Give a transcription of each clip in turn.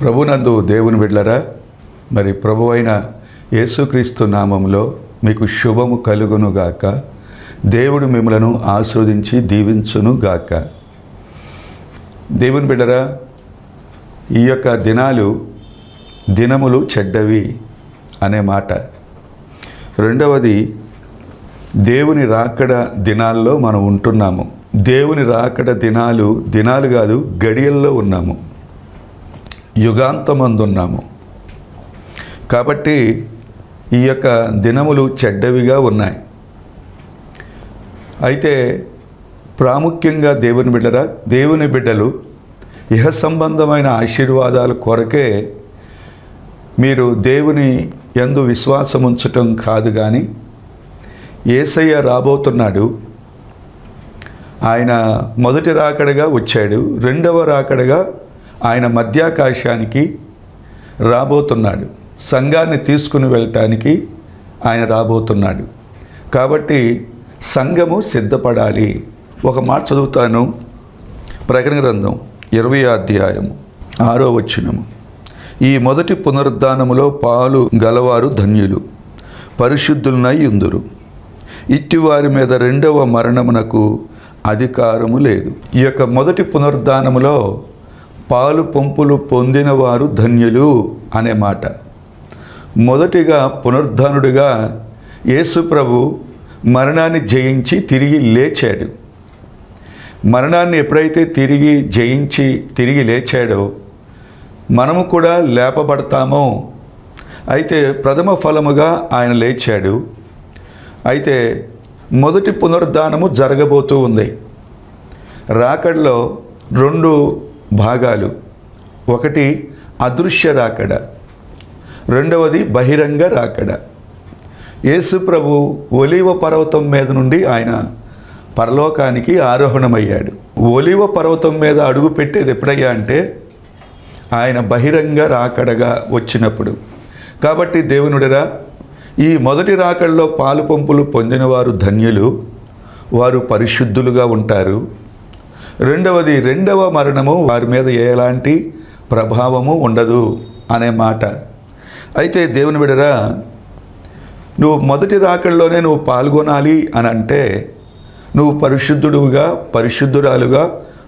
ప్రభునందు దేవుని బిడ్డలారా, మరి ప్రభు అయిన యేసుక్రీస్తు నామములో మీకు శుభము కలుగును గాక. దేవుడు మిమ్మలను ఆస్వాదించి దీవించును గాక. దేవుని బిడ్డలారా, ఈ యొక్క దినములు చెడ్డవి అనే మాట. రెండవది, దేవుని రాకడ దినాల్లో మనం ఉంటున్నాము. దేవుని రాకడ దినాలు కాదు, గడియల్లో ఉన్నాము, యుగాంతమందున్నాము. కాబట్టి ఈ యొక్క దినములు చెడ్డవిగా ఉన్నాయి. అయితే ప్రాముఖ్యంగా దేవుని బిడ్డలు ఇహ సంబంధమైన ఆశీర్వాదాల కొరకే మీరు దేవుని యందు విశ్వాసం ఉంచటం కాదు, కానీ యేసయ్య రాబోతున్నాడు. ఆయన మొదటి రాకడగా వచ్చాడు, రెండవ రాకడగా ఆయన మధ్యాకాశానికి రాబోతున్నాడు. సంఘాన్ని తీసుకుని వెళ్ళటానికి ఆయన రాబోతున్నాడు. కాబట్టి సంఘము సిద్ధపడాలి. ఒక మాట చదువుతాను. ప్రకటన గ్రంథం 20వ అధ్యాయం 6వ వచనం. ఈ మొదటి పునరుద్ధానములో పాలు గలవారు ధన్యులు, పరిశుద్ధులనై యుందురు. ఇట్టి వారి మీద రెండవ మరణమునకు అధికారము లేదు. ఈ యొక్క మొదటి పునరుద్ధానములో పాలు పంపులు పొందిన వారు ధన్యులు అనే మాట. మొదటిగా పునరుద్ధానుడిగా యేసు ప్రభు మరణాన్ని జయించి తిరిగి లేచాడు. మరణాన్ని ఎప్పుడైతే తిరిగి లేచాడో మనము కూడా లేపబడతామో. అయితే ప్రథమ ఫలముగా ఆయన లేచాడు. అయితే మొదటి పునరుద్ధానము జరగబోతూ ఉంది. రాకడలో 2 భాగాలు. ఒకటి అదృశ్య రాకడ, రెండవది బహిరంగ రాకడ. యేసు ప్రభు ఒలీవ పర్వతం మీద నుండి ఆయన పరలోకానికి ఆరోహణమయ్యాడు. ఒలీవ పర్వతం మీద అడుగు పెట్టేది ఎప్పుడయ్యా అంటే ఆయన బహిరంగ రాకడగా వచ్చినప్పుడు. కాబట్టి దేవునుడిరా, ఈ మొదటి రాకడలో పాలు పంపులు పొందిన వారు ధన్యులు, వారు పరిశుద్ధులుగా ఉంటారు. రెండవది, రెండవ మరణము వారి మీద ఎలాంటి ప్రభావము ఉండదు అనే మాట. అయితే దేవుని బిడ్డరా, నువ్వు మొదటి రాకడలోనే నువ్వు పాల్గొనాలి అని అంటే నువ్వు పరిశుద్ధురాలుగా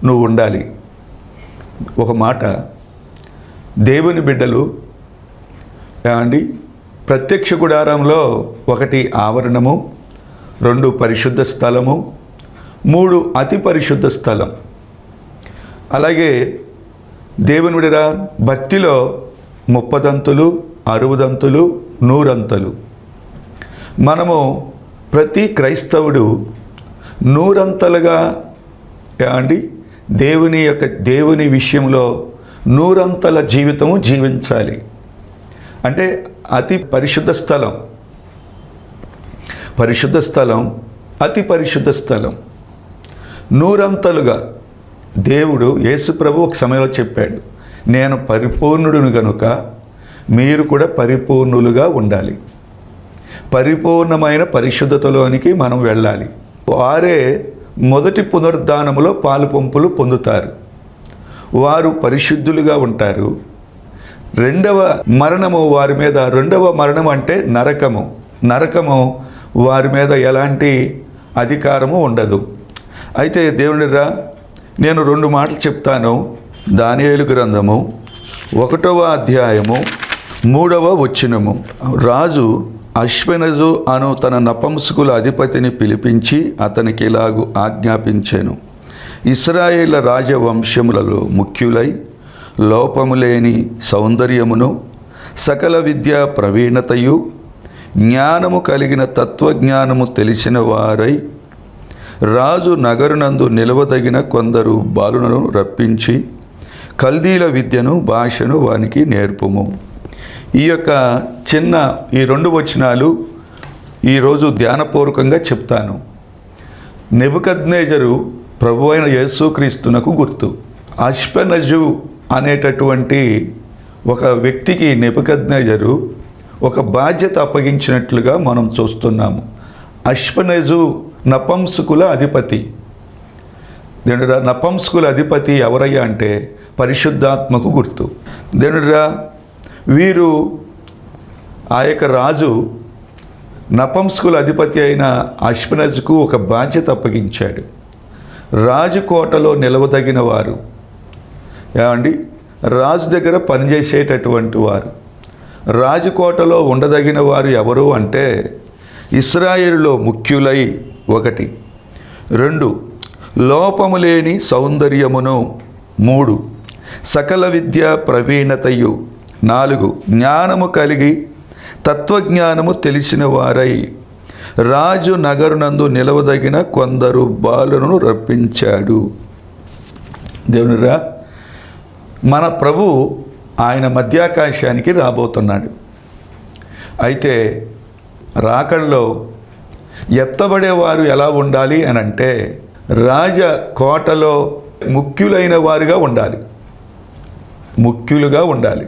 నువ్వు ఉండాలి. ఒక మాట, దేవుని బిడ్డలు ఏమండి, ప్రత్యక్ష గుడారంలో 1 ఆవరణము, 2 పరిశుద్ధ స్థలము, 3 అతి పరిశుద్ధ స్థలం. అలాగే దేవుని బిడ్డరా, భక్తిలో 30 దంతులు, 60 దంతులు, 100 అంతలు. మనము ప్రతి క్రైస్తవుడు 100 అంతలుగా ఏమండి దేవుని విషయంలో 100 అంతల జీవితము జీవించాలి. అంటే అతి పరిశుద్ధ స్థలం, అతి పరిశుద్ధ స్థలం 100 అంతలుగా దేవుడు యేసు ప్రభు ఒక సమయంలో చెప్పాడు, నేను పరిపూర్ణుడును గనుక మీరు కూడా పరిపూర్ణులుగా ఉండాలి. పరిపూర్ణమైన పరిశుద్ధతలోనికి మనం వెళ్ళాలి. వారే మొదటి పునరుద్ధానములో పాలు పంపులు పొందుతారు, వారు పరిశుద్ధులుగా ఉంటారు. రెండవ మరణము వారి మీద, రెండవ మరణం అంటే నరకము వారి మీద ఎలాంటి అధికారము ఉండదు. అయితే దేవునిరా, నేను 2 మాటలు చెప్తాను. దానియేలు గ్రంథము 1వ అధ్యాయము 3వ వచనము. రాజు అశ్వెనజు అను తన నపుంసకుల అధిపతిని పిలిపించి అతనికి ఇలాగు ఆజ్ఞాపించెను, ఇశ్రాయేళ్ల రాజవంశములలో ముఖ్యులై లోపము లేని సౌందర్యమును, సకల విద్యా ప్రవీణతయు, జ్ఞానము కలిగిన తత్వజ్ఞానము తెలిసిన వారై రాజు నగరునందు నిలవదగిన కొందరు బాలులను రప్పించి కల్దీల విద్యను, భాషను వానికి నేర్పుము. ఈ యొక్క ఈ 2 వచనాలు ఈరోజు ధ్యానపూర్వకంగా చెప్తాను. నెబుకద్నెజరు ప్రభు అయిన యేసుక్రీస్తునకు గుర్తు. అష్పెనజు అనేటటువంటి ఒక వ్యక్తికి నెబుకద్నెజరు ఒక బాధ్యత అప్పగించినట్లుగా మనం చూస్తున్నాము. అష్పెనజు నపుంసకుల అధిపతి. దేవునిరా నపంసకుల అధిపతి ఎవరయ్యా అంటే పరిశుద్ధాత్మకు గుర్తు. దేవునిరా వీరు ఆ యొక్క రాజు నపంసకుల అధిపతి అయిన అష్పెనజుకు ఒక బాధ్యత అప్పగించాడు. రాజు కోటలో నిలవదగిన వారు, ఏమండి రాజు దగ్గర పనిచేసేటటువంటి వారు, రాజకోటలో ఉండదగిన వారు ఎవరు అంటే ఇశ్రాయేలులో ముఖ్యులై 1, 2 లోపము లేని సౌందర్యమును, 3 సకల విద్య ప్రవీణతయు, 4 జ్ఞానము కలిగి తత్వజ్ఞానము తెలిసిన వారై రాజు నగరునందు నిలవదగిన కొందరు బాలులను రప్పించాడు. దేవునిరా మన ప్రభు ఆయన మధ్యాకాశానికి రాబోతున్నాడు. అయితే రాకడలో ఎత్తబడేవారు ఎలా ఉండాలి అని అంటే రాజ కోటలో ముఖ్యులైన వారుగా ఉండాలి, ముఖ్యులుగా ఉండాలి.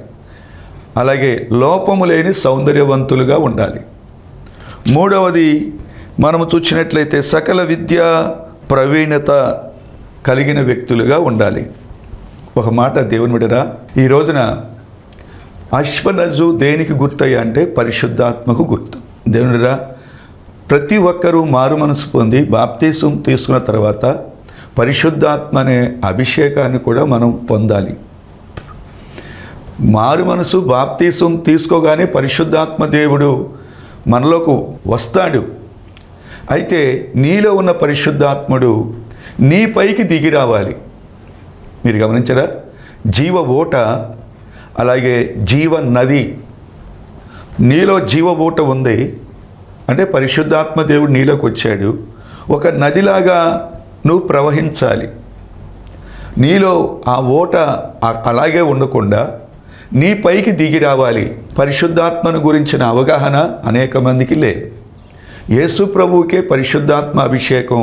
అలాగే లోపము లేని సౌందర్యవంతులుగా ఉండాలి. 3వది మనము చూసినట్లయితే సకల విద్య ప్రవీణత కలిగిన వ్యక్తులుగా ఉండాలి. ఒక మాట దేవుని బిడ్డరా, ఈ రోజున అష్పెనజు దేనికి గుర్తయ్యా అంటే పరిశుద్ధాత్మకు గుర్తు. దేవుని బిడ్డరా, ప్రతి ఒక్కరూ మారు మనసు పొంది బాప్తీసం తీసుకున్న తర్వాత పరిశుద్ధాత్మ అనే అభిషేకాన్ని కూడా మనం పొందాలి. మారు మనసు బాప్తీసం తీసుకోగానే పరిశుద్ధాత్మ దేవుడు మనలోకి వస్తాడు. అయితే నీలో ఉన్న పరిశుద్ధాత్ముడు నీ పైకి దిగి రావాలి. మీరు గమనించరా, జీవ ఓట అలాగే జీవ నది, నీలో జీవ ఓట ఉంది అంటే పరిశుద్ధాత్మ దేవుడు నీలోకి వచ్చాడు. ఒక నదిలాగా నువ్వు ప్రవహించాలి. నీలో ఆ ఓట అలాగే ఉండకుండా నీ పైకి దిగి రావాలి. పరిశుద్ధాత్మను గురించిన అవగాహన అనేక మందికి లేదు. యేసు ప్రభువుకే పరిశుద్ధాత్మ అభిషేకం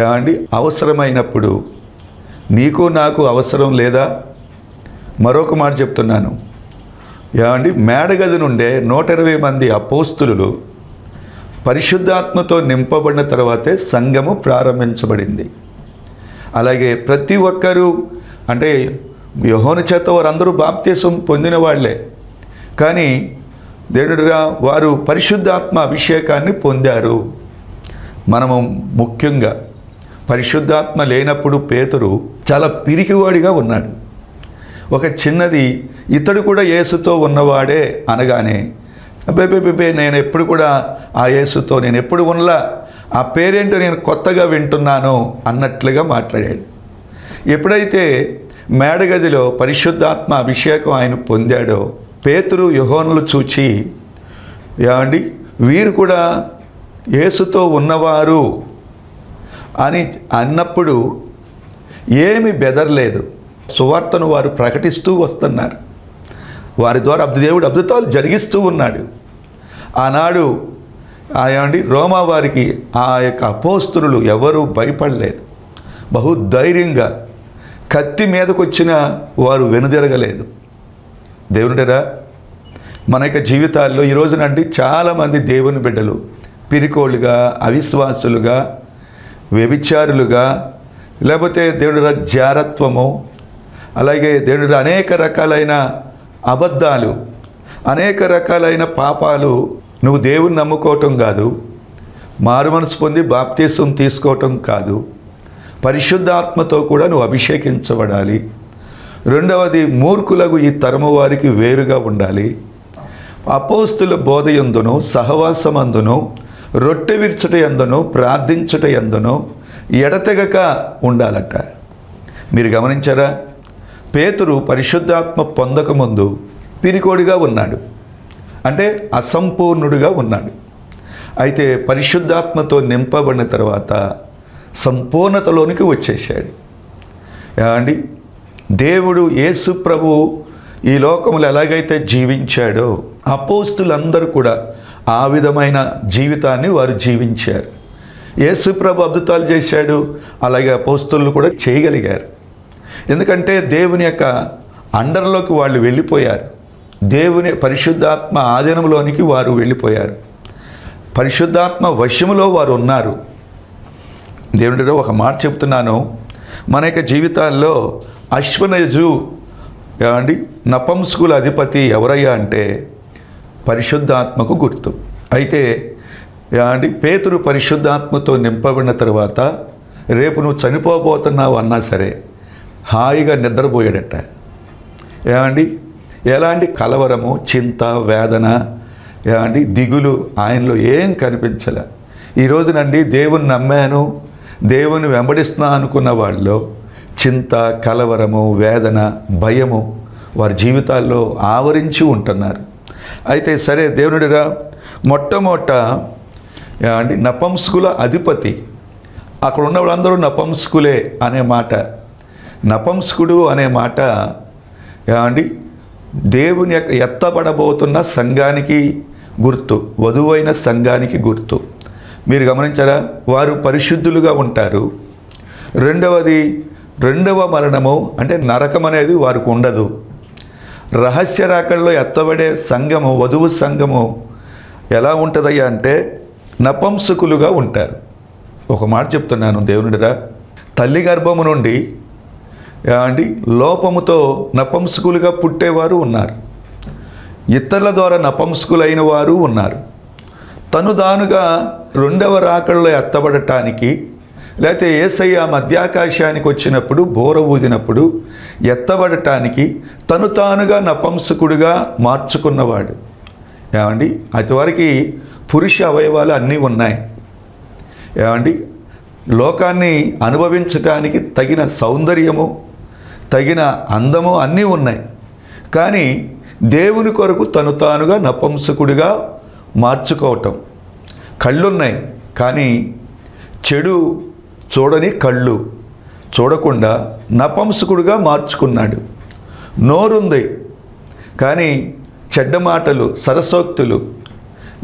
ఏమండి అవసరమైనప్పుడు నీకు నాకు అవసరం లేదా? మరొక మాట చెప్తున్నాను ఏమండి, మేడగది నుండే 120 మంది అపోస్తులు పరిశుద్ధాత్మతో నింపబడిన తర్వాతే సంఘము ప్రారంభించబడింది. అలాగే ప్రతి ఒక్కరూ అంటే యోహాను చేత వారందరూ బాప్తీసం పొందిన వాళ్ళే, కానీ దేవుడుగా వారు పరిశుద్ధాత్మ అభిషేకాన్ని పొందారు. మనము ముఖ్యంగా పరిశుద్ధాత్మ లేనప్పుడు పేతురు చాలా పిరికివాడిగా ఉన్నాడు. ఒక చిన్నది ఇతడు కూడా యేసుతో ఉన్నవాడే అనగానే అబ్బే నేను ఎప్పుడు కూడా ఆ యేసుతో నేను ఎప్పుడు ఉన్నలా, ఆ పేరేంటో నేను కొత్తగా వింటున్నాను అన్నట్లుగా మాట్లాడాడు. ఎప్పుడైతే మేడగదిలో పరిశుద్ధాత్మ అభిషేకం ఆయన పొందాడో పేతురు యోహానులు చూచి ఏమండి వీరు కూడా యేసుతో ఉన్నవారు అని అన్నప్పుడు ఏమి బెదరలేదు. సువార్తను వారు ప్రకటిస్తూ వస్తున్నారు. వారి ద్వారా దేవుడు అద్భుతాలు జరిగిస్తూ ఉన్నాడు. ఆనాడు ఏమండి రోమా వారికి ఆ యొక్క అపోస్తులు ఎవరూ భయపడలేదు. బహుధైర్యంగా కత్తి మీదకు వచ్చిన వారు వెనుదిరగలేదు. దేవునిరా మన యొక్క జీవితాల్లో ఈ రోజునండి చాలామంది దేవుని బిడ్డలు పిరికోళ్ళుగా, అవిశ్వాసులుగా, వ్యభిచారులుగా, లేకపోతే దేవుడిరా జారత్వము, అలాగే దేవుడిరా అనేక రకాలైన అబద్ధాలు, అనేక రకాలైన పాపాలు. నువ్వు దేవుని నమ్ముకోవటం కాదు, మారు మనసు పొంది బాప్తీసం తీసుకోవటం కాదు, పరిశుద్ధాత్మతో కూడా నువ్వు అభిషేకించబడాలి. రెండవది మూర్ఖులకు ఈ తరము వారికి వేరుగా ఉండాలి. అపోస్తుల బోధ యందును, సహవాసమందును, రొట్టె విరుచుట యందును, ప్రార్థించుట యందును ఎడతెగక ఉండాలట. మీరు గమనించారా? పేతురు పరిశుద్ధాత్మ పొందకముందు పిరికోడిగా ఉన్నాడు, అంటే అసంపూర్ణుడిగా ఉన్నాడు. అయితే పరిశుద్ధాత్మతో నింపబడిన తర్వాత సంపూర్ణతలోనికి వచ్చేసాడు. ఏమండి దేవుడు యేసు ప్రభు ఈ లోకములు ఎలాగైతే జీవించాడో అపోస్తులందరూ కూడా ఆ విధమైన జీవితాన్ని వారు జీవించారు. యేసు ప్రభు అద్భుతాలు చేశాడు, అలాగే అపోస్తులు కూడా చేయగలిగారు. ఎందుకంటే దేవుని యొక్క అండర్లోకి వాళ్ళు వెళ్ళిపోయారు. దేవుని పరిశుద్ధాత్మ ఆధీనంలోనికి వారు వెళ్ళిపోయారు. పరిశుద్ధాత్మ వశములో వారు ఉన్నారు. దేవుడిలో ఒక మాట చెప్తున్నాను, మన యొక్క జీవితాల్లో అశ్వనయజు అండి నపంసకుల అధిపతి ఎవరయ్యా అంటే పరిశుద్ధాత్మకు గుర్తు. అయితే అండి పేతురు పరిశుద్ధాత్మతో నింపబడిన తర్వాత రేపు నువ్వు చనిపోబోతున్నావు అన్నా సరే హాయిగా నిద్రపోయాడట. ఏమండి ఎలాంటి కలవరము, చింత, వేదన, ఏమండి దిగులు ఆయనలో ఏం కనిపించలే. ఈరోజునండి దేవుని నమ్మాను, దేవుని వెంబడిస్తున్నా అనుకున్న వాళ్ళలో చింత, కలవరము, వేదన, భయము వారి జీవితాల్లో ఆవరించి ఉంటున్నారు. అయితే సరే దేవునిడిరా మొట్టమొదట అండి నపంసకుల అధిపతి, అక్కడ ఉన్న వాళ్ళందరూ నపంసకులే అనే మాట, నపంసకుడు అనే మాట అండి దేవుని యొక్క ఎత్తబడబోతున్న సంఘానికి గుర్తు, వధువైన సంఘానికి గుర్తు. మీరు గమనించారా? వారు పరిశుద్ధులుగా ఉంటారు. రెండవ మరణము అంటే నరకం అనేది వారికి ఉండదు. రహస్య రాకల్లో ఎత్తబడే సంఘము, వధువు సంఘము ఎలా ఉంటుందయ్యా అంటే నపంసకులుగా ఉంటారు. ఒక మాట చెప్తున్నాను దేవునిడిరా, తల్లి గర్భము నుండి అండి లోపముతో నపంసకులుగా పుట్టేవారు ఉన్నారు, ఇతరుల ద్వారా నపంసకులైన వారు ఉన్నారు. తనుదానుగా రెండవ రాకల్లో ఎత్తబడటానికి, లేకపోతే యేసయ్య మధ్యాకాశానికి వచ్చినప్పుడు బోర ఊదినప్పుడు ఎత్తబడటానికి తను తానుగా నపంసకుడిగా మార్చుకున్నవాడు. ఏమండి అతివరకు పురుష అవయవాలు అన్నీ ఉన్నాయి. ఏమండి లోకాన్ని అనుభవించడానికి తగిన సౌందర్యము, తగిన అందము అన్నీ ఉన్నాయి. కానీ దేవుని కొరకు తను తానుగా నపంసకుడిగా మార్చుకోవటం. కళ్ళున్నాయి కానీ చెడు చూడని కళ్ళు చూడకుండా నపంసకుడిగా మార్చుకున్నాడు. నోరుంది కానీ చెడ్డ మాటలు, సరసోక్తులు,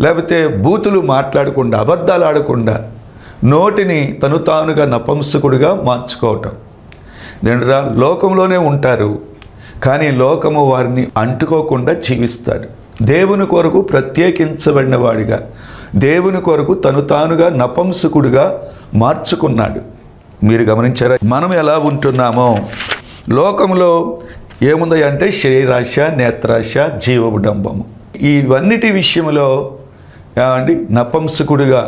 లేకపోతే బూతులు మాట్లాడకుండా, అబద్ధాలు ఆడకుండా నోటిని తను తానుగా నపంసకుడిగా మార్చుకోవటం. దేనిరా లోకంలోనే ఉంటారు కానీ లోకము వారిని అంటుకోకుండా జీవిస్తాడు. దేవుని కొరకు ప్రత్యేకించబడిన వాడిగా, దేవుని కొరకు తను తానుగా నపంసకుడిగా మార్చుకున్నాడు. మీరు గమనించారా? మనం ఎలా ఉంటున్నామో లోకంలో ఏముంది అంటే శరీరాశ, నేత్రాశ, జీవడంబము, ఇవన్నిటి విషయంలో అండి నపంసకుడిగా.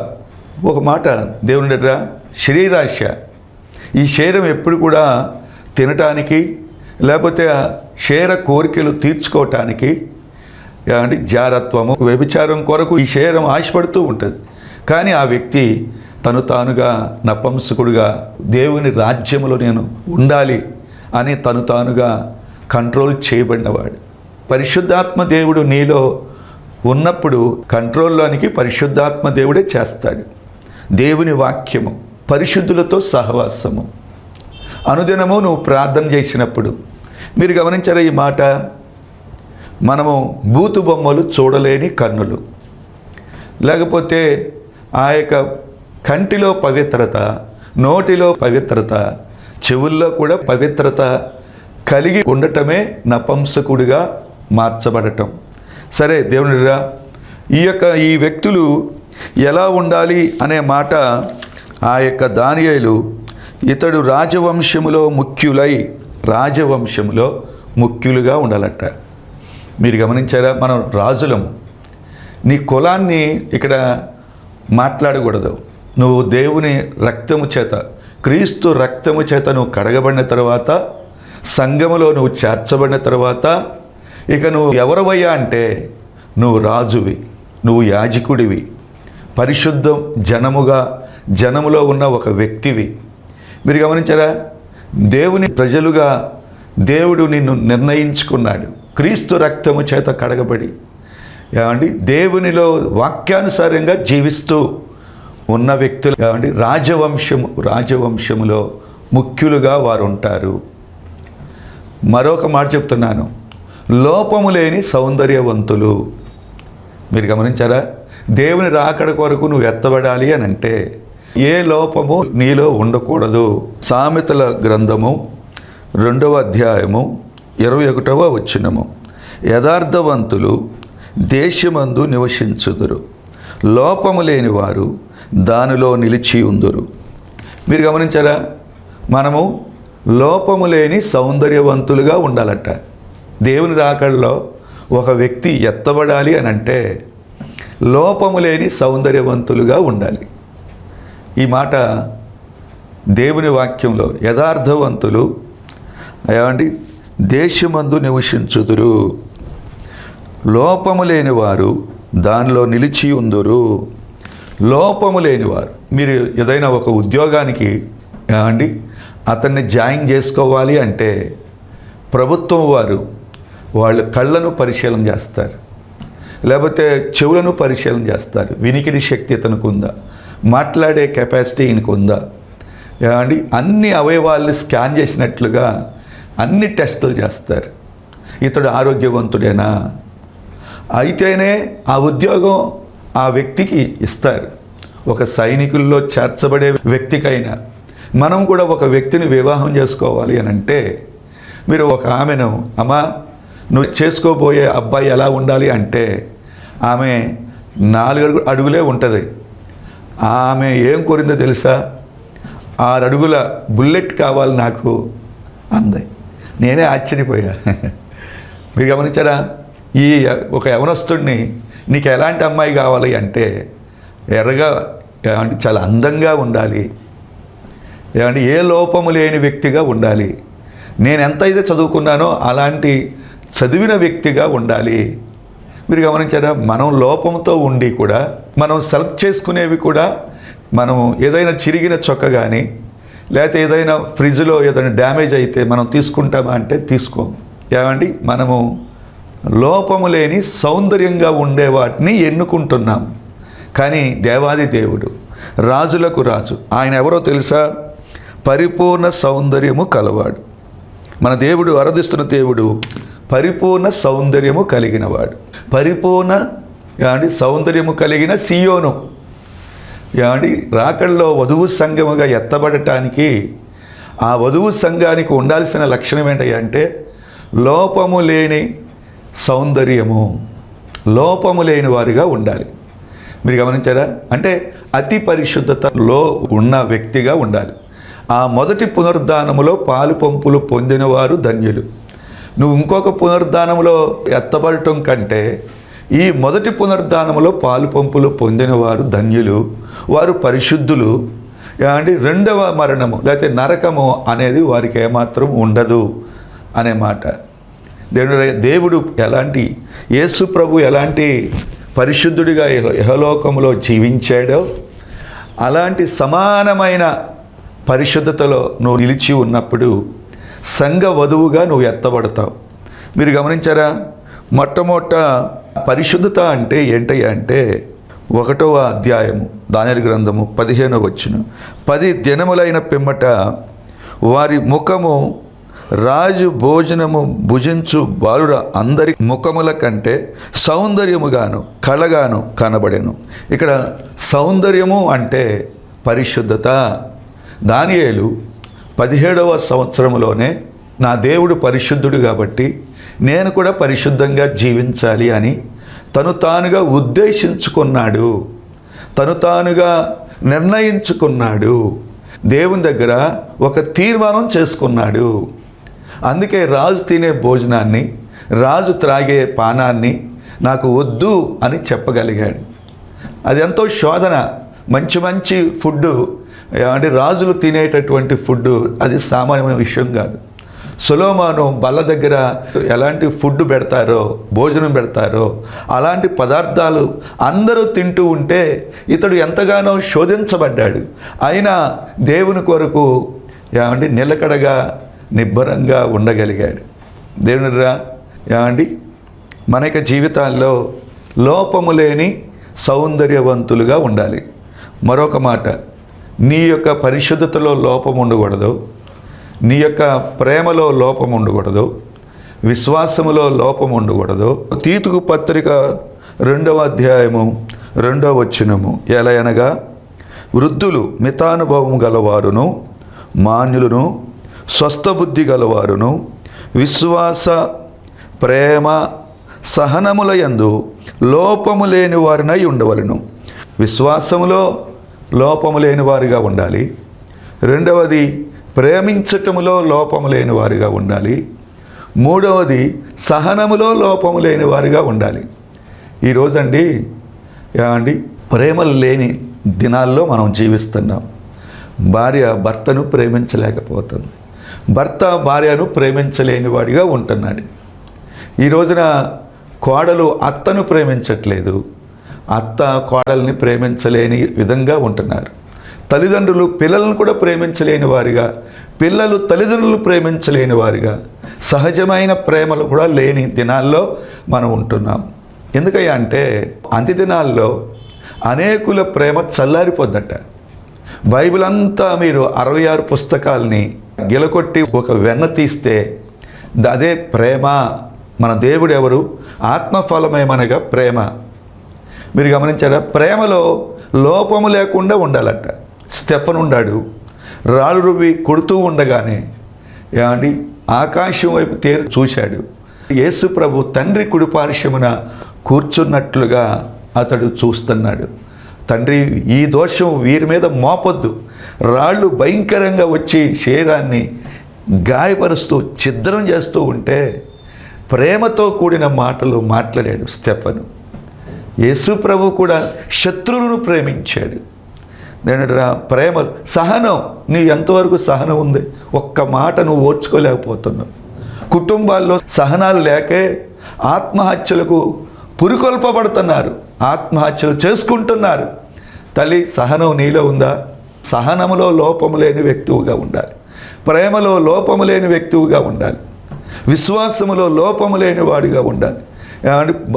ఒక మాట దేవుని దగ్గర శరీరాశ, ఈ శరీరం ఎప్పుడు కూడా తినటానికి లేకపోతే శరీర కోరికలు తీర్చుకోవటానికి అంటే జారత్వము, వ్యభిచారం కొరకు ఈ శరీరం ఆశపడుతూ ఉంటుంది. కానీ ఆ వ్యక్తి తను తానుగా నపంసకుడిగా దేవుని రాజ్యములో నేను ఉండాలి అని తను తానుగా కంట్రోల్ చేయబడినవాడు. పరిశుద్ధాత్మ దేవుడు నీలో ఉన్నప్పుడు కంట్రోల్లోనికి పరిశుద్ధాత్మ దేవుడే చేస్తాడు. దేవుని వాక్యము, పరిశుద్ధులతో సహవాసము, అనుదినము నువ్వు ప్రార్థన చేసినప్పుడు. మీరు గమనించారా ఈ మాట? మనము బూతు బొమ్మలు చూడలేని కన్నులు, లేకపోతే ఆ యొక్క కంటిలో పవిత్రత, నోటిలో పవిత్రత, చెవుల్లో కూడా పవిత్రత కలిగి ఉండటమే నపంసకుడిగా మార్చబడటం. సరే దేవునిరా, ఈ వ్యక్తులు ఎలా ఉండాలి అనే మాట ఆ యొక్క దానియేలు, ఇతడు రాజవంశములో ముఖ్యులుగా ఉండాలట. మీరు గమనించారా? మనం రాజులము. నీ కులాన్ని ఇక్కడ మాట్లాడకూడదు. నువ్వు దేవుని రక్తము చేత, క్రీస్తు రక్తము చేత నువ్వు కడగబడిన తర్వాత, సంఘములో నువ్వు చేర్చబడిన తర్వాత ఇక నువ్వు ఎవరవయ్యా అంటే నువ్వు రాజువి, నువ్వు యాజకుడివి, పరిశుద్ధ జనములో ఉన్న ఒక వ్యక్తివి. మీరు గమనించారా? దేవుని ప్రజలుగా దేవుడు నిన్ను నిర్ణయించుకున్నాడు. క్రీస్తు రక్తము చేత కడగబడి ఏమండి దేవునిలో వాక్యానుసారంగా జీవిస్తూ ఉన్న వ్యక్తులు ఏమండి రాజవంశములో ముఖ్యులుగా వారు ఉంటారు. మరొక మాట చెప్తున్నాను, లోపము లేని సౌందర్యవంతులు. మీరు గమనించారా? దేవుని రాకడ కొరకు నువ్వు ఎత్తబడాలి అని అంటే ఏ లోపము నీలో ఉండకూడదు. సామెతల గ్రంథము 2వ అధ్యాయము 21వ వచనము, యథార్థవంతులు దేశమందు నివసించుదురు, లోపము లేని వారు దానిలో నిలిచి ఉందురు. మీరు గమనించారా? మనము లోపము లేని సౌందర్యవంతులుగా ఉండాలట. దేవుని రాకడలో ఒక వ్యక్తి ఎత్తబడాలి అని అంటే లోపము లేని సౌందర్యవంతులుగా ఉండాలి. ఈ మాట దేవుని వాక్యంలో యథార్థవంతులు ఏమండి దేశమందు నివసించుదురు, లోపము లేని వారు దానిలో నిలిచి ఉందురు. లోపము లేనివారు, మీరు ఏదైనా ఒక ఉద్యోగానికి ఏమండి అతన్ని జాయిన్ చేసుకోవాలి అంటే ప్రభుత్వం వారు వాళ్ళ కళ్ళను పరిశీలన చేస్తారు, లేకపోతే చెవులను పరిశీలన చేస్తారు. వినికిడి శక్తి ఇతనికి ఉందా, మాట్లాడే కెపాసిటీ ఈయనకు ఉందా, ఏమండి అన్ని అవయవాల్ని స్కాన్ చేసినట్లుగా అన్ని టెస్టులు చేస్తారు. ఇతడు ఆరోగ్యవంతుడేనా, అయితేనే ఆ ఉద్యోగం ఆ వ్యక్తికి ఇస్తారు. ఒక సైనికుల్లో చేర్చబడే వ్యక్తికైనా మనం కూడా ఒక వ్యక్తిని వివాహం చేసుకోవాలి అని అంటే మీరు ఒక ఆమెను, అమ్మా నువ్వు చేసుకోబోయే అబ్బాయి ఎలా ఉండాలి అంటే ఆమె 4 అడుగులే ఉంటుంది. ఆమె ఏం కోరిందో తెలుసా, 6 అడుగుల బుల్లెట్ కావాలి నాకు అంది. నేనే ఆశ్చర్యపోయా. మీరు గమనించారా? ఈ ఒక యవనస్తుడిని నీకు ఎలాంటి అమ్మాయి కావాలి అంటే ఎర్రగా ఏమంటే చాలా అందంగా ఉండాలి, ఏమంటే ఏ లోపము లేని వ్యక్తిగా ఉండాలి, నేను ఎంత అయితే చదువుకున్నానో అలాంటి చదివిన వ్యక్తిగా ఉండాలి. మీరు గమనించారా? మనం లోపంతో ఉండి కూడా మనం సెలెక్ట్ చేసుకునేవి కూడా మనం ఏదైనా చిరిగిన చొక్క కానీ లేకపోతే ఏదైనా ఫ్రిడ్జ్లో ఏదైనా డ్యామేజ్ అయితే మనం తీసుకుంటామా అంటే తీసుకోం. ఏమండి మనము లోపము లేని సౌందర్యంగా ఉండే వాటిని ఎన్నుకుంటున్నాం. కానీ దేవాది దేవుడు, రాజులకు రాజు, ఆయన ఎవరో తెలుసా? పరిపూర్ణ సౌందర్యము కలవాడు. మన దేవుడు, ఆరాధిస్తున్న దేవుడు పరిపూర్ణ సౌందర్యము కలిగినవాడు. పరిపూర్ణ సౌందర్యము కలిగిన సియోను రాకడలో వధువు సంఘముగా ఎత్తబడటానికి ఆ వధువు సంఘానికి ఉండాల్సిన లక్షణం ఏంటంటే లోపము లేని సౌందర్యము, లోపము లేని వారిగా ఉండాలి. మీరు గమనించారా? అంటే అతి పరిశుద్ధతలో ఉన్న వ్యక్తిగా ఉండాలి. ఆ మొదటి పునరుద్ధానములో పాలు పంపులు పొందినవారు ధన్యులు. నువ్వు ఇంకొక పునరుద్ధానములో ఎత్తబడటం కంటే ఈ మొదటి పునరుద్ధానములో పాలు పంపులు పొందినవారు ధన్యులు, వారు పరిశుద్ధులు. అంటే రెండవ మరణము లేకపోతే నరకము అనేది వారికి ఏమాత్రం ఉండదు అనే మాట. దేవుడు ఎలాంటి, యేసు ప్రభు ఎలాంటి పరిశుద్ధుడిగా ఇహలోకములో జీవించాడో అలాంటి సమానమైన పరిశుద్ధతలో నువ్వు నిలిచి ఉన్నప్పుడు సంఘ వధువుగా నువ్వు ఎత్తబడతావు. మీరు గమనించారా? మొట్టమొదట పరిశుద్ధత అంటే ఏంటయ్యా అంటే 1వ అధ్యాయము దానియేలు గ్రంథము 15వ వచనం, 10 దినములైన పిమ్మట వారి ముఖము రాజు భోజనము భుజించు బాలుర అందరి ముఖముల కంటే సౌందర్యముగాను కళగాను కనబడెను. ఇక్కడ సౌందర్యము అంటే పరిశుద్ధత. దానియేలు 17వ సంవత్సరంలోనే నా దేవుడు పరిశుద్ధుడు కాబట్టి నేను కూడా పరిశుద్ధంగా జీవించాలి అని తను తానుగా ఉద్దేశించుకున్నాడు, తను తానుగా నిర్ణయించుకున్నాడు. దేవుని దగ్గర ఒక తీర్మానం చేసుకున్నాడు. అందుకే రాజు తినే భోజనాన్ని, రాజు త్రాగే పానాన్ని నాకు వద్దు అని చెప్పగలిగాడు. అది ఎంతో శోధన. మంచి మంచి ఫుడ్డు అంటే రాజులు తినేటటువంటి ఫుడ్డు అది సామాన్యమైన విషయం కాదు. సొలొమోను బల్ల దగ్గర ఎలాంటి ఫుడ్ పెడతారో, భోజనం పెడతారో అలాంటి పదార్థాలు అందరూ తింటూ ఉంటే ఇతడు ఎంతగానో శోధించబడ్డాడు. అయినా దేవుని కొరకు ఏమండి నిలకడగా నిబ్బరంగా ఉండగలిగాడు. దేవునిరా ఏమండి మన యొక్క జీవితాల్లో లోపము లేని సౌందర్యవంతులుగా ఉండాలి. మరొక మాట, నీ యొక్క పరిశుద్ధతలో లోపం ఉండకూడదు, నీ యొక్క ప్రేమలో లోపం ఉండకూడదు, విశ్వాసములో లోపం ఉండకూడదు. తీతుకు పత్రిక 2వ అధ్యాయము 2వ వచనము, ఎలా అనగా వృద్ధులు మితానుభవం గలవారును మాన్యులను స్వస్థబుద్ధి గలవారును విశ్వాస ప్రేమ సహనముల యందు లోపము లేని వారినై ఉండవలను. విశ్వాసములో లోపము లేని వారిగా ఉండాలి. రెండవది ప్రేమించటములో లోపము లేని వారుగా ఉండాలి. మూడవది సహనములో లోపము లేని వారుగా ఉండాలి. ఈరోజండి ఏమండి ప్రేమలు లేని దినాల్లో మనం జీవిస్తున్నాం. భార్య భర్తను ప్రేమించలేకపోతుంది, భర్త భార్యను ప్రేమించలేని వాడిగా ఉంటున్నాడు. ఈ రోజున కోడలు అత్తను ప్రేమించట్లేదు, అత్త కోడల్ని ప్రేమించలేని విధంగా ఉంటున్నారు. తల్లిదండ్రులు పిల్లలను కూడా ప్రేమించలేని వారిగా, పిల్లలు తల్లిదండ్రులు ప్రేమించలేని వారిగా, సహజమైన ప్రేమలు కూడా లేని దినాల్లో మనం ఉంటున్నాం. ఎందుకయ్యా అంటే అంత్య దినాల్లో అనేకుల ప్రేమ చల్లారిపోద్దట. బైబిల్ అంతా మీరు 66 పుస్తకాలని గిలకొట్టి ఒక వెన్న తీస్తే అదే ప్రేమ. మన దేవుడు ఎవరు? ఆత్మఫలమేమనగా ప్రేమ. మీరు గమనించారా? ప్రేమలో లోపము లేకుండా ఉండాలట. స్టెఫన్ ఉన్నాడు, రాళ్ళు రువ్వి కొడుతూ ఉండగానే ఏమండి ఆకాశం వైపు తేరు చూశాడు. యేసు ప్రభు తండ్రి కుడిపార్శ్వమున కూర్చున్నట్లుగా అతడు చూస్తున్నాడు. తండ్రి, ఈ దోషం వీరి మీద మోపొద్దు. రాళ్ళు భయంకరంగా వచ్చి శరీరాన్ని గాయపరుస్తూ ఛిద్రం చేస్తూ ఉంటే ప్రేమతో కూడిన మాటలు మాట్లాడాడు స్టెఫను. యేసు ప్రభు కూడా శత్రువులను ప్రేమించాడు. నేను ప్రేమ, సహనం. నీ ఎంతవరకు సహనం ఉంది? ఒక్క మాట నువ్వు ఓర్చుకోలేకపోతున్నావు. కుటుంబాల్లో సహనాలు లేకే ఆత్మహత్యలకు పురికొల్పబడుతున్నారు, ఆత్మహత్యలు చేసుకుంటున్నారు. తల్లి, సహనం నీలో ఉందా? సహనములో లోపము లేని వ్యక్తిగా ఉండాలి, ప్రేమలో లోపము లేని వ్యక్తిగా ఉండాలి, విశ్వాసములో లోపము లేని వాడిగా ఉండాలి.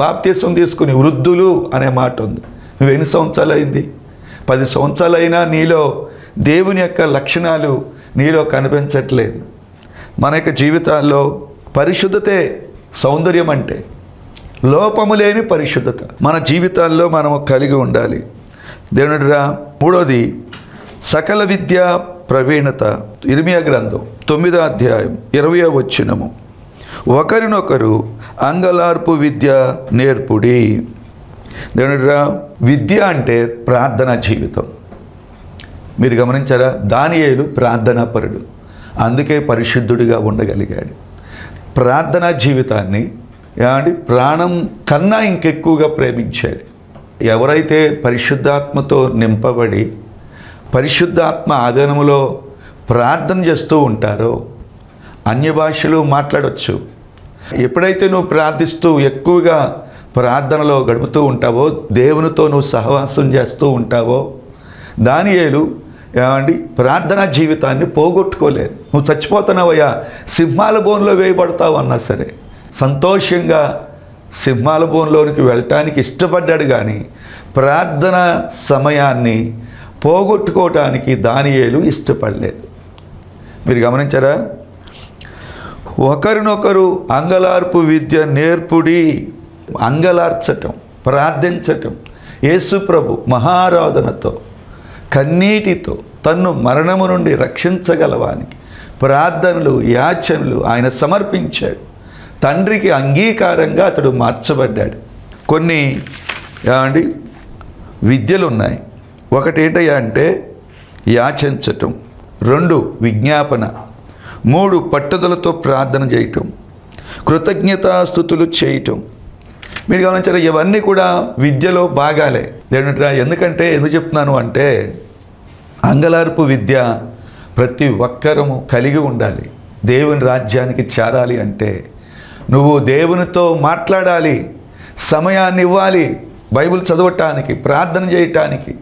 బాప్తీసం తీసుకుని వృద్ధులు అనే మాట ఉంది. నువ్వు ఎన్ని సంవత్సరాలు అయింది? 10 సంవత్సరాలైనా నీలో దేవుని యొక్క లక్షణాలు నీలో కనిపించట్లేదు. మన యొక్క జీవితాల్లో పరిశుద్ధతే సౌందర్యం అంటే, లోపము లేని పరిశుద్ధత మన జీవితాల్లో మనము కలిగి ఉండాలి. దేవునిరా, మూడోది సకల విద్యా ప్రవీణత. ఇర్మియా గ్రంథం 9వ అధ్యాయం 20వ వచనము, ఒకరినొకరు అంగలార్పు విద్య నేర్పుడి. దేవునిరా, విద్య అంటే ప్రార్థనా జీవితం. మీరు గమనించారా? దానియేలు ప్రార్థనాపరుడు, అందుకే పరిశుద్ధుడిగా ఉండగలిగాడు. ప్రార్థనా జీవితాన్ని ప్రాణం కన్నా ఇంకెక్కువగా ప్రేమించాడు. ఎవరైతే పరిశుద్ధాత్మతో నింపబడి పరిశుద్ధాత్మ ఆధీనములో ప్రార్థన చేస్తూ ఉంటారో అన్య భాషలు మాట్లాడవచ్చు. ఎప్పుడైతే నువ్వు ప్రార్థిస్తూ ఎక్కువగా ప్రార్థనలో గడుపుతూ ఉంటావో, దేవునితో నువ్వు సహవాసం చేస్తూ ఉంటావో, దానియేలు ప్రార్థనా జీవితాన్ని పోగొట్టుకోలేదు. నువ్వు చచ్చిపోతున్నావయ్యా, సింహాల బోన్లో వేయబడతావు అన్నా సరే సంతోషంగా సింహాల బోన్లోనికి వెళ్ళటానికి ఇష్టపడ్డాడు. కానీ ప్రార్థన సమయాన్ని పోగొట్టుకోవటానికి దానియేలు ఇష్టపడలేదు. మీరు గమనించారా? ఒకరినొకరు అంగలార్పు విద్య నేర్పుడి. అంగలార్చటం, ప్రార్థించటం. యేసు ప్రభు మహారాధనతో, కన్నీటితో తన్ను మరణము నుండి రక్షించగలవానికి ప్రార్థనలు, యాచనలు ఆయన సమర్పించాడు. తండ్రికి అంగీకారంగా అతడు మార్చబడ్డాడు. కొన్ని విద్యలు ఉన్నాయి. ఒకటి ఏంటయ్యా అంటే యాచించటం, 2 విజ్ఞాపన, 3 పట్టుదలతో ప్రార్థన చేయటం, కృతజ్ఞతాస్తుతులు చేయటం. మీరు గమనించారా? ఇవన్నీ కూడా విద్యలో భాగాలే. ఎందుకంటే ఎందుకు చెప్తున్నాను అంటే అంగలార్పు విద్య ప్రతి ఒక్కరము కలిగి ఉండాలి. దేవుని రాజ్యానికి చేరాలి అంటే నువ్వు దేవునితో మాట్లాడాలి, సమయాన్ని ఇవ్వాలి, బైబిల్ చదవటానికి, ప్రార్థన చేయటానికి,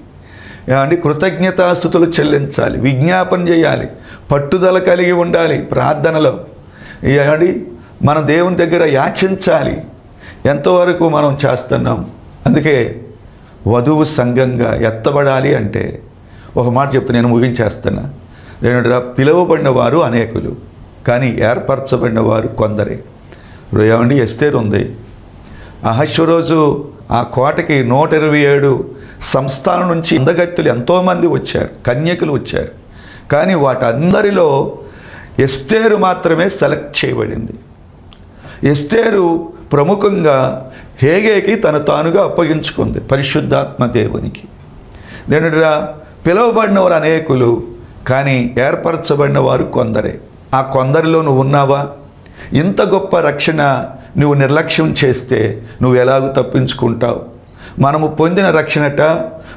కృతజ్ఞతాస్తుతులు చెల్లించాలి, విజ్ఞాపన చేయాలి, పట్టుదల కలిగి ఉండాలి ప్రార్థనలో. మన దేవుని దగ్గర యాచించాలి. ఎంతవరకు మనం చేస్తున్నాం? అందుకే వధువు సంఘంగా ఎత్తబడాలి అంటే ఒక మాట చెప్తే నేను ముగించేస్తున్నా. పిలువబడిన వారు అనేకులు, కానీ ఏర్పరచబడిన వారు కొందరే. ఎస్తేరు ఉంది. అహశ్వరోజు ఆ కోటకి 127 సంస్థానం నుంచి అందగత్తులు ఎంతోమంది వచ్చారు, కన్యకులు వచ్చారు. కానీ వాటందరిలో ఎస్తేరు మాత్రమే సెలెక్ట్ చేయబడింది. ఎస్తేరు ప్రముఖంగా హేగేకి తను తానుగా అప్పగించుకుంది పరిశుద్ధాత్మ దేవునికి. పిలువబడిన వారు అనేకులు, కానీ ఏర్పరచబడిన వారు కొందరే. ఆ కొందరిలో నువ్వు ఉన్నావా? ఇంత గొప్ప రక్షణ నువ్వు నిర్లక్ష్యం చేస్తే నువ్వు ఎలాగూ తప్పించుకుంటావు? మనము పొందిన రక్షణట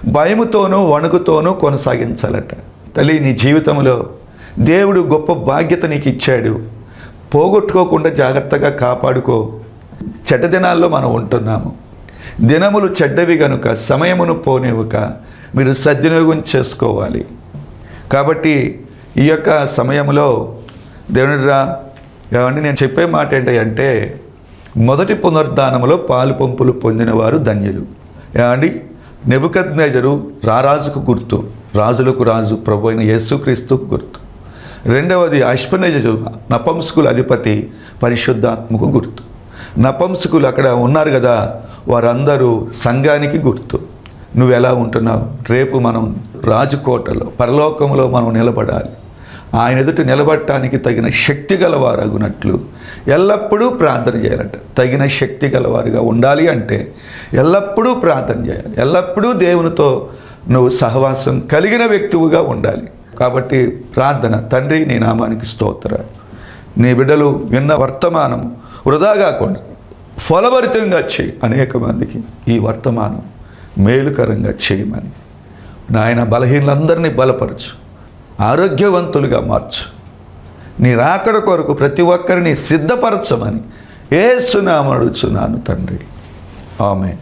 భయముతోనూ వణుకుతోనూ కొనసాగించాలట. తల్లి, నీ జీవితంలో దేవుడు గొప్ప బాధ్యత నీకు ఇచ్చాడు. పోగొట్టుకోకుండా జాగ్రత్తగా కాపాడుకో. చెడ్డ దినాల్లో మనం ఉంటున్నాము. దినములు చెడ్డవి గనుక సమయమును పోనివ్వక మీరు సద్వినియోగం చేసుకోవాలి. కాబట్టి ఈ యొక్క సమయంలో దేవునిరా ఏమండి, నేను చెప్పే మాట ఏంటంటే, మొదటి పునరుద్ధానములో పాలు పంపులు పొందినవారు ధన్యులు. ఏమండి, నెబుకద్నెజరు రారాజుకు గుర్తు, రాజులకు రాజు ప్రభు అయిన యేసుక్రీస్తుకు గుర్తు. రెండవది అష్పనెజరు నపంసకుల అధిపతి పరిశుద్ధాత్మకు గుర్తు. నపంసకులు అక్కడ ఉన్నారు కదా, వారందరూ సంఘానికి గుర్తు. నువ్వు ఎలా ఉంటున్నావు? రేపు మనం రాజుకోటలో పరలోకంలో మనం నిలబడాలి. ఆయన ఎదుట నిలబడటానికి తగిన శక్తి గలవారగునట్లు ఎల్లప్పుడూ ప్రార్థన చేయాలట. తగిన శక్తి గలవారుగా ఉండాలి అంటే ఎల్లప్పుడూ ప్రార్థన చేయాలి. ఎల్లప్పుడూ దేవునితో నువ్వు సహవాసం కలిగిన వ్యక్తివుగా ఉండాలి. కాబట్టి ప్రార్థన. తండ్రి, నీ నామానికి స్తోత్రాలు. నీ బిడ్డలు విన్న వర్తమానం వృధా కాకుండా ఫలభరితంగా చేయి. అనేక మందికి ఈ వర్తమానం మేలుకరంగా చేయమని నాయన బలహీనులందరినీ బలపరచు, ఆరోగ్యవంతులుగా మార్చు. నీ రాకడ కొరకు ప్రతి ఒక్కరిని సిద్ధపరచమని యేసు నామమున అడుగుచున్నాను తండ్రి. ఆమేన్.